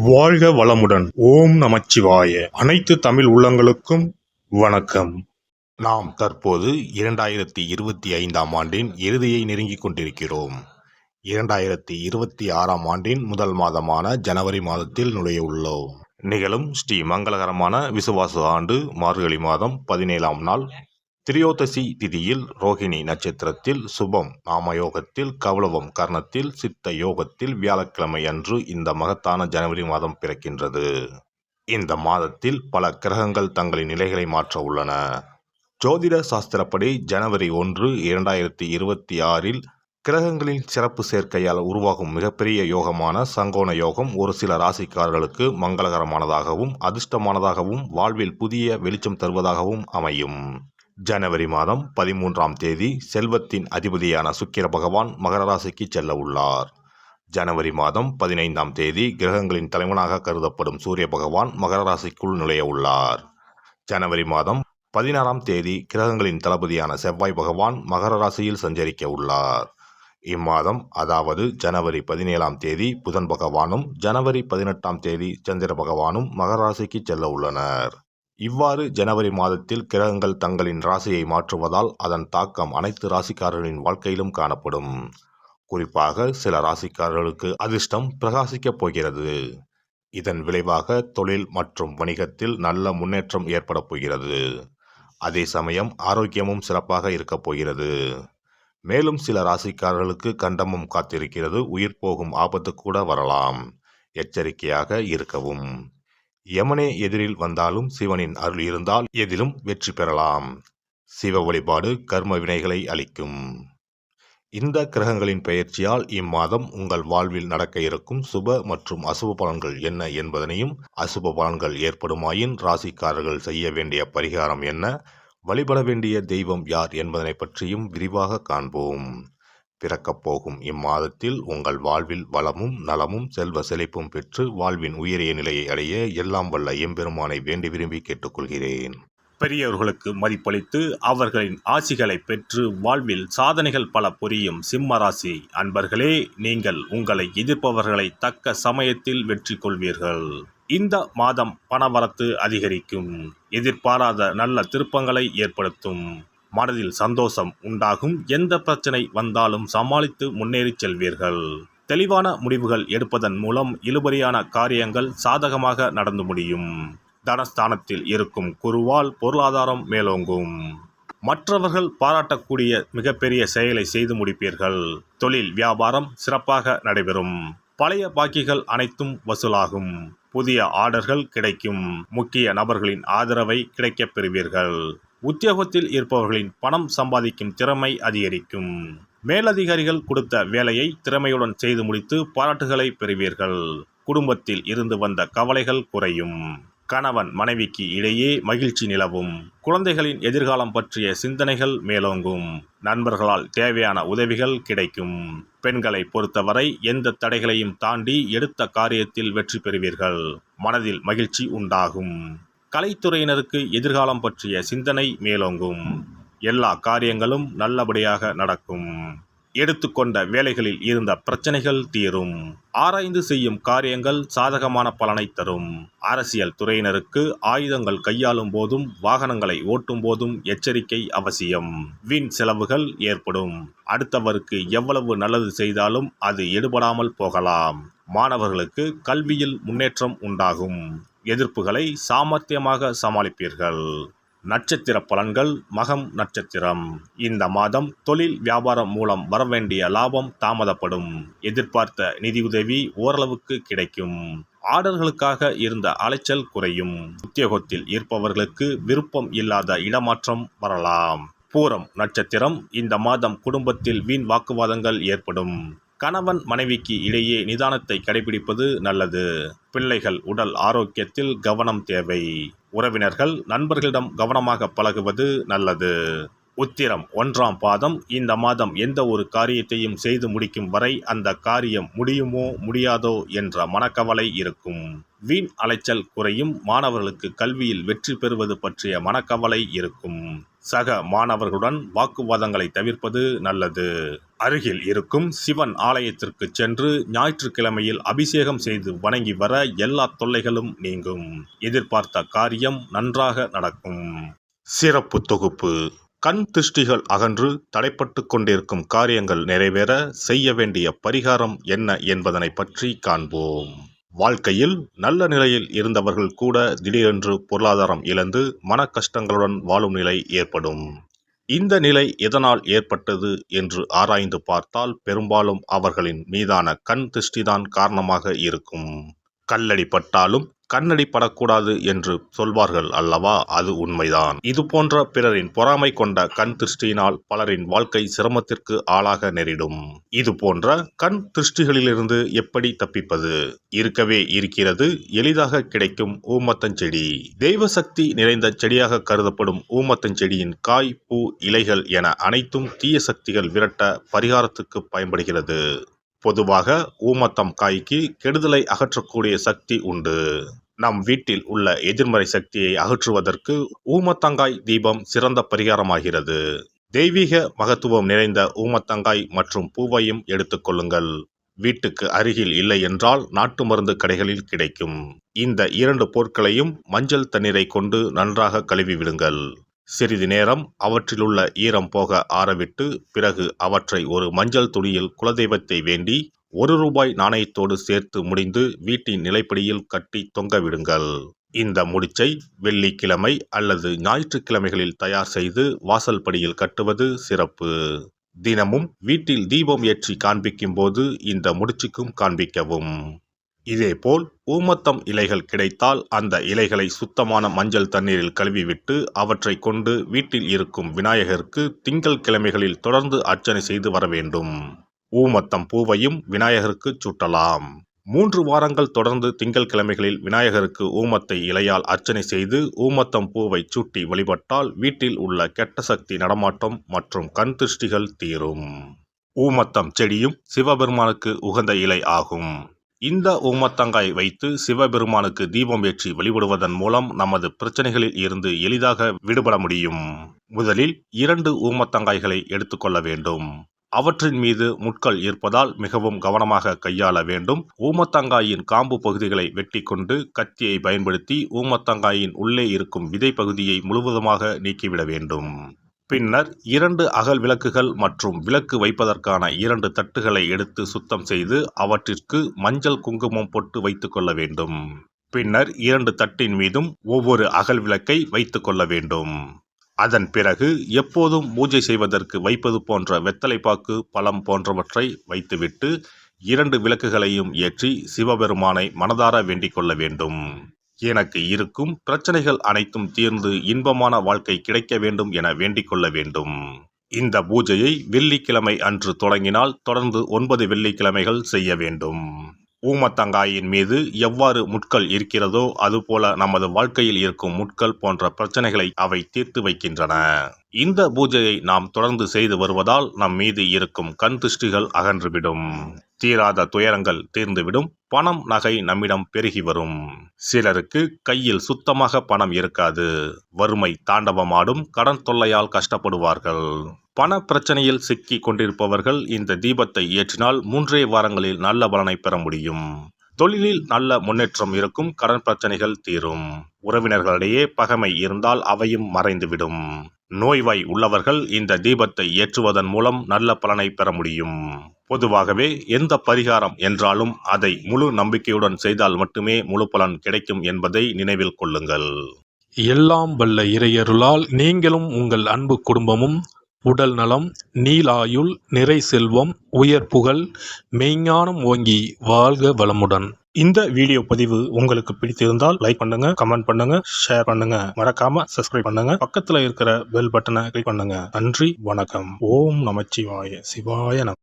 வாழ்க வளமுடன். ஓம் நமச்சிவாய. அனைத்து தமிழ் உள்ளங்களுக்கும் வணக்கம். நாம் தற்போது 2025ஆம் ஆண்டின் இறுதியை நெருங்கிக் கொண்டிருக்கிறோம். 2026ஆம் ஆண்டின் முதல் மாதமான ஜனவரி மாதத்தில் நுழைய உள்ளோம். நிகழும் ஸ்ரீ மங்களகரமான விசுவாச ஆண்டு மார்கழி மாதம் 17ஆம் நாள் திரியோதசி திதியில் ரோகிணி நட்சத்திரத்தில் சுபம் நாமயோகத்தில் கௌளவம் கர்ணத்தில் சித்த யோகத்தில் வியாழக்கிழமை அன்று இந்த மகத்தான ஜனவரி மாதம் பிறக்கின்றது. இந்த மாதத்தில் பல கிரகங்கள் தங்களின் நிலைகளை மாற்ற உள்ளன. ஜோதிட சாஸ்திரப்படி ஜனவரி 1, 2026இல் கிரகங்களின் சிறப்பு சேர்க்கையால் உருவாகும் மிகப்பெரிய யோகமான சங்கோண யோகம் ஒரு சில ராசிக்காரர்களுக்கு மங்களகரமானதாகவும் அதிர்ஷ்டமானதாகவும் வாழ்வில் புதிய வெளிச்சம் தருவதாகவும் அமையும். ஜனவரி மாதம் 13ஆம் தேதி செல்வத்தின் அதிபதியான சுக்கிர பகவான் மகர ராசிக்கு செல்ல உள்ளார். ஜனவரி மாதம் 15ஆம் தேதி கிரகங்களின் தலைவனாக கருதப்படும் சூரிய பகவான் மகர ராசிக்குள் நுழைய உள்ளார். ஜனவரி மாதம் 16ஆம் தேதி கிரகங்களின் தளபதியான செவ்வாய் பகவான் மகர ராசியில் சஞ்சரிக்க உள்ளார். இம்மாதம் அதாவது ஜனவரி 17ஆம் தேதி புதன் பகவானும் ஜனவரி 18ஆம் தேதி சந்திர பகவானும் மகர ராசிக்கு செல்ல உள்ளனர். இவ்வாறு ஜனவரி மாதத்தில் கிரகங்கள் தங்களின் ராசியை மாற்றுவதால் அதன் தாக்கம் அனைத்து ராசிக்காரர்களின் வாழ்க்கையிலும் காணப்படும். குறிப்பாக சில ராசிக்காரர்களுக்கு அதிர்ஷ்டம் பிரகாசிக்கப் போகிறது. இதன் விளைவாக தொழில் மற்றும் வணிகத்தில் நல்ல முன்னேற்றம் ஏற்பட போகிறது. அதே சமயம் ஆரோக்கியமும் சிறப்பாக இருக்கப் போகிறது. மேலும் சில ராசிக்காரர்களுக்கு கண்டமும் காத்திருக்கிறது. உயிர் போகும் ஆபத்து கூட வரலாம். எச்சரிக்கையாக இருக்கவும். யமனே எதிரில் வந்தாலும் சிவனின் அருள் இருந்தால் எதிலும் வெற்றி பெறலாம். சிவ வழிபாடு கர்ம வினைகளை அளிக்கும். இந்த கிரகங்களின் பெயர்ச்சியால் இம்மாதம் உங்கள் வாழ்வில் நடக்க இருக்கும் சுப மற்றும் அசுப பலன்கள் என்ன என்பதனையும், அசுப பலன்கள் ஏற்படுமாயின் ராசிக்காரர்கள் செய்ய வேண்டிய பரிகாரம் என்ன, வழிபட வேண்டிய தெய்வம் யார் என்பதனை பற்றியும் விரிவாக காண்போம். பிறக்கப் போகும் இம்மாதத்தில் உங்கள் வாழ்வில் வளமும் நலமும் செல்வ செழிப்பும் பெற்று வாழ்வின் உயரிய நிலையை அடைய எல்லாம் வல்ல எம்பெருமானை வேண்டி விரும்பி கேட்டுக்கொள்கிறேன். பெரியவர்களுக்கு மதிப்பளித்து அவர்களின் ஆசிகளை பெற்று வாழ்வில் சாதனைகள் பல புரியும் சிம்ம ராசி அன்பர்களே, நீங்கள் உங்களை எதிர்ப்பவர்களை தக்க சமயத்தில் வெற்றி கொள்வீர்கள். இந்த மாதம் பணவரத்து அதிகரிக்கும். எதிர்பாராத நல்ல திருப்பங்களை ஏற்படுத்தும். மனதில் சந்தோஷம் உண்டாகும். எந்த பிரச்சனை வந்தாலும் சமாளித்து முன்னேறி செல்வீர்கள். தெளிவான முடிவுகள் எடுப்பதன் மூலம் இழுபறியான காரியங்கள் சாதகமாக நடந்து முடியும். தனஸ்தானத்தில் இருக்கும் குருவால் பொருளாதாரம் மேலோங்கும். மற்றவர்கள் பாராட்டக்கூடிய மிகப்பெரிய செயலை செய்து முடிப்பீர்கள். தொழில் வியாபாரம் சிறப்பாக நடைபெறும். பழைய பாக்கிகள் அனைத்தும் வசூலாகும். புதிய ஆர்டர்கள் கிடைக்கும். முக்கிய நபர்களின் ஆதரவை கிடைக்கப் பெறுவீர்கள். உத்தியோகத்தில் இருப்பவர்களின் பணம் சம்பாதிக்கும் திறமை அதிகரிக்கும். மேலதிகாரிகள் கொடுத்த வேலையை திறமையுடன் செய்து முடித்து பாராட்டுகளை பெறுவீர்கள். குடும்பத்தில் இருந்து வந்த கவலைகள் குறையும். கணவன் மனைவிக்கு இடையே மகிழ்ச்சி நிலவும். குழந்தைகளின் எதிர்காலம் பற்றிய சிந்தனைகள் மேலோங்கும். நண்பர்களால் தேவையான உதவிகள் கிடைக்கும். பெண்களை பொறுத்தவரை எந்த தடைகளையும் தாண்டி எடுத்த காரியத்தில் வெற்றி பெறுவீர்கள். மனதில் மகிழ்ச்சி உண்டாகும். கலைத்துறையினருக்கு எதிர்காலம் பற்றிய சிந்தனை மேலோங்கும். எல்லா காரியங்களும் நல்லபடியாக நடக்கும். எடுத்துக்கொண்ட வேலைகளில் இருந்த பிரச்சனைகள் தீரும். ஆராய்ந்து செய்யும் காரியங்கள் சாதகமான பலனை தரும். அரசியல் துறையினருக்கு ஆயுதங்கள் கையாளும் போதும் வாகனங்களை ஓட்டும் போதும் எச்சரிக்கை அவசியம். வீண் செலவுகள் ஏற்படும். அடுத்தவருக்கு எவ்வளவு நல்லது செய்தாலும் அது எடுபடாமல் போகலாம். மாணவர்களுக்கு கல்வியில் முன்னேற்றம் உண்டாகும். எதிர்ப்புகளை சாமர்த்தியமாக சமாளிப்பீர்கள். நட்சத்திர பலன்கள். மகம் நட்சத்திரம். இந்த மாதம் தொழில் வியாபாரம் மூலம் வரவேண்டிய லாபம் தாமதப்படும். எதிர்பார்த்த நிதியுதவி ஓரளவுக்கு கிடைக்கும். ஆர்டர்களுக்காக இருந்த அலைச்சல் குறையும். உத்தியோகத்தில் இருப்பவர்களுக்கு விருப்பம் இல்லாத இடமாற்றம் வரலாம். பூரம் நட்சத்திரம். இந்த மாதம் குடும்பத்தில் வீண் வாக்குவாதங்கள் ஏற்படும். கணவன் மனைவிக்கு இடையே நிதானத்தை கடைபிடிப்பது நல்லது. பிள்ளைகள் உடல் ஆரோக்கியத்தில் கவனம் தேவை. உறவினர்கள் நண்பர்களிடம் கவனமாக பழகுவது நல்லது. உத்திரம் 1ஆம் பாதம். இந்த மாதம் எந்த ஒரு காரியத்தையும் செய்து முடிக்கும் வரை அந்த காரியம் முடியுமோ முடியாதோ என்ற மனக்கவலை இருக்கும். வீண் அலைச்சல் குறையும். மாணவர்களுக்கு கல்வியில் வெற்றி பெறுவது பற்றிய மனக்கவலை இருக்கும். சக மாணவர்களுடன் வாக்குவாதங்களை தவிர்ப்பது நல்லது. அருகில் இருக்கும் சிவன் ஆலயத்திற்கு சென்று ஞாயிற்றுக்கிழமையில் அபிஷேகம் செய்து வணங்கி வர எல்லா தொல்லைகளும் நீங்கும். எதிர்பார்த்த காரியம் நன்றாக நடக்கும். சிறப்பு தொகுப்பு. கண் திருஷ்டிகள் அகன்று தடைப்பட்டு கொண்டிருக்கும் காரியங்கள் நிறைவேற செய்ய வேண்டிய பரிகாரம் என்ன என்பதனை பற்றி காண்போம். வாழ்க்கையில் நல்ல நிலையில் இருந்தவர்கள் கூட திடீரென்று பொருளாதாரம் இழந்து மன கஷ்டங்களுடன் வாழும் நிலை ஏற்படும். இந்த நிலை எதனால் ஏற்பட்டது என்று ஆராய்ந்து பார்த்தால் பெரும்பாலும் அவர்களின் மீதான கண் திருஷ்டிதான் காரணமாக இருக்கும். கல்லடி பட்டாலும் கண்ணடி படக்கூடாது என்று சொல்வார்கள் அல்லவா, அது உண்மைதான். இது போன்ற பிறரின் பொறாமை கொண்ட கண் திருஷ்டியினால் பலரின் வாழ்க்கை சிரமத்திற்கு ஆளாக நேரிடும். இது போன்ற கண் திருஷ்டிகளிலிருந்து எப்படி தப்பிப்பது? இருக்கவே இருக்கிறது எளிதாக கிடைக்கும் ஊமத்தஞ்செடி. தெய்வ சக்தி நிறைந்த செடியாக கருதப்படும் ஊமத்தஞ்செடியின் காய், பூ, இலைகள் என அனைத்தும் தீய சக்திகள் விரட்ட பரிகாரத்துக்கு பயன்படுகிறது. பொதுவாக ஊமத்தம் காய்க்கு கெடுதலை அகற்றக்கூடிய சக்தி உண்டு. நம் வீட்டில் உள்ள எதிர்மறை சக்தியை அகற்றுவதற்கு ஊமத்தங்காய் தீபம் சிறந்த பரிகாரமாகிறது. தெய்வீக மகத்துவம் நிறைந்த ஊமத்தங்காய் மற்றும் பூவையும் எடுத்துக்கொள்ளுங்கள். வீட்டுக்கு அருகில் இல்லை என்றால் நாட்டு மருந்து கடைகளில் கிடைக்கும். இந்த 2 பொருட்களையும் மஞ்சள் தண்ணீரை கொண்டு நன்றாக கழுவி விடுங்கள். சிறிது நேரம் அவற்றிலுள்ள ஈரம் போக ஆறவிட்டு பிறகு அவற்றை ஒரு மஞ்சள் துணியில் குலதெய்வத்தை வேண்டி ₹1 நாணயத்தோடு சேர்த்து முடிந்து வீட்டின் நிலைப்படியில் கட்டி தொங்க விடுங்கள். இந்த முடிச்சை வெள்ளிக்கிழமை அல்லது ஞாயிற்றுக்கிழமைகளில் தயார் செய்து வாசல் படியில் கட்டுவது சிறப்பு. தினமும் வீட்டில் தீபம் ஏற்றி காண்பிக்கும் போது இந்த முடிச்சுக்கும் காண்பிக்கவும். இதேபோல் ஊமத்தம் இலைகள் கிடைத்தால் அந்த இலைகளை சுத்தமான மஞ்சள் தண்ணீரில் கழுவிவிட்டு அவற்றை கொண்டு வீட்டில் இருக்கும் விநாயகருக்கு திங்கள் கிழமைகளில் தொடர்ந்து அர்ச்சனை செய்து வர வேண்டும். ஊமத்தம் பூவையும் விநாயகருக்கு சூட்டலாம். 3 வாரங்கள் தொடர்ந்து திங்கள் கிழமைகளில் விநாயகருக்கு ஊமத்தை இலையால் அர்ச்சனை செய்து ஊமத்தம் பூவை சூட்டி வழிபட்டால் வீட்டில் உள்ள கெட்ட சக்தி நடமாட்டம் மற்றும் கண் திருஷ்டிகள் தீரும். ஊமத்தம் செடியும் சிவபெருமானுக்கு உகந்த இலை ஆகும். இந்த ஊமத்தங்காய் வைத்து சிவபெருமானுக்கு தீபம் ஏற்றி வழிபடுவதன் மூலம் நமது பிரச்சனைகளில் இருந்து எளிதாக விடுபட முடியும். முதலில் 2 ஊமத்தங்காய்களை எடுத்துக்கொள்ள வேண்டும். அவற்றின் மீது முட்கள் இருப்பதால் மிகவும் கவனமாக கையாள வேண்டும். ஊமத்தங்காயின் காம்பு பகுதிகளை வெட்டி கொண்டு கத்தியை பயன்படுத்தி ஊமத்தங்காயின் உள்ளே இருக்கும் விதை பகுதியை முழுவதுமாக நீக்கிவிட வேண்டும். பின்னர் 2 அகல் விளக்குகள் மற்றும் விளக்கு வைப்பதற்கான 2 தட்டுகளை எடுத்து சுத்தம் செய்து அவற்றிற்கு மஞ்சள் குங்குமம் பொட்டு வைத்துக் கொள்ள வேண்டும். பின்னர் 2 தட்டின் மீதும் ஒவ்வொரு அகல் விளக்கை வைத்துக் கொள்ள வேண்டும். அதன் பிறகு எப்போதும் பூஜை செய்வதற்கு வைப்பது போன்ற வெத்தலைப்பாக்கு, பழம் போன்றவற்றை வைத்துவிட்டு 2 விளக்குகளையும் ஏற்றி சிவபெருமானை மனதார வேண்டிக் கொள்ள வேண்டும். எனக்கு இருக்கும் பிரச்சனைகள் அனைத்தும் தீர்ந்து இன்பமான வாழ்க்கை கிடைக்க வேண்டும் என வேண்டிக் கொள்ள வேண்டும். இந்த பூஜையை வெள்ளிக்கிழமை அன்று தொடங்கினால் தொடர்ந்து 9 வெள்ளிக்கிழமைகள் செய்ய வேண்டும். ஊமத்தங்காயின் மீது எவ்வாறு முட்கள் இருக்கிறதோ அதுபோல நமது வாழ்க்கையில் இருக்கும் முட்கள் போன்ற பிரச்சனைகளை அவை தீர்த்து வைக்கின்றன. இந்த பூஜையை நாம் தொடர்ந்து செய்து வருவதால் நம் மீது இருக்கும் கண் திருஷ்டிகள் அகன்றுவிடும். தீராத துயரங்கள் தீர்ந்துவிடும். பணம், நகை நம்மிடம் பெருகி வரும். சிலருக்கு கையில் சுத்தமாக பணம் இருக்காது. வறுமை தாண்டவமாடும். கடன் தொல்லையால் கஷ்டப்படுவார்கள். பண பிரச்சனையில் சிக்கி கொண்டிருப்பவர்கள் இந்த தீபத்தை ஏற்றினால் 3 வாரங்களில் நல்ல பலனை பெற முடியும். தொழிலில் நல்ல முன்னேற்றம் இருக்கும். கடன் பிரச்சனைகள் தீரும். உறவினர்களிடையே பகைமை இருந்தால் அவையும் மறைந்துவிடும். நோய்வாய் உள்ளவர்கள் இந்த தீபத்தை ஏற்றுவதன் மூலம் நல்ல பலனை பெற முடியும். பொதுவாகவே எந்த பரிகாரம் என்றாலும் அதை முழு நம்பிக்கையுடன் செய்தால் மட்டுமே முழு பலன் கிடைக்கும் என்பதை நினைவில் கொள்ளுங்கள். எல்லாம் வல்ல இறையருளால் நீங்களும் உங்கள் அன்பு குடும்பமும் உடல் நலம், நீலாயுள், நிறை செல்வம், உயர் புகழ், மெய்ஞானம் ஓங்கி வாழ்க வளமுடன். இந்த வீடியோ பதிவு உங்களுக்கு பிடித்திருந்தால் லைக் பண்ணுங்க, கமெண்ட் பண்ணுங்க, ஷேர் பண்ணுங்க. மறக்காம சப்ஸ்கிரைப் பண்ணுங்க. பக்கத்துல இருக்கிற பெல் பட்டனை கிளிக் பண்ணுங்க. நன்றி, வணக்கம். ஓம் நமச்சிவாய. சிவாய நம.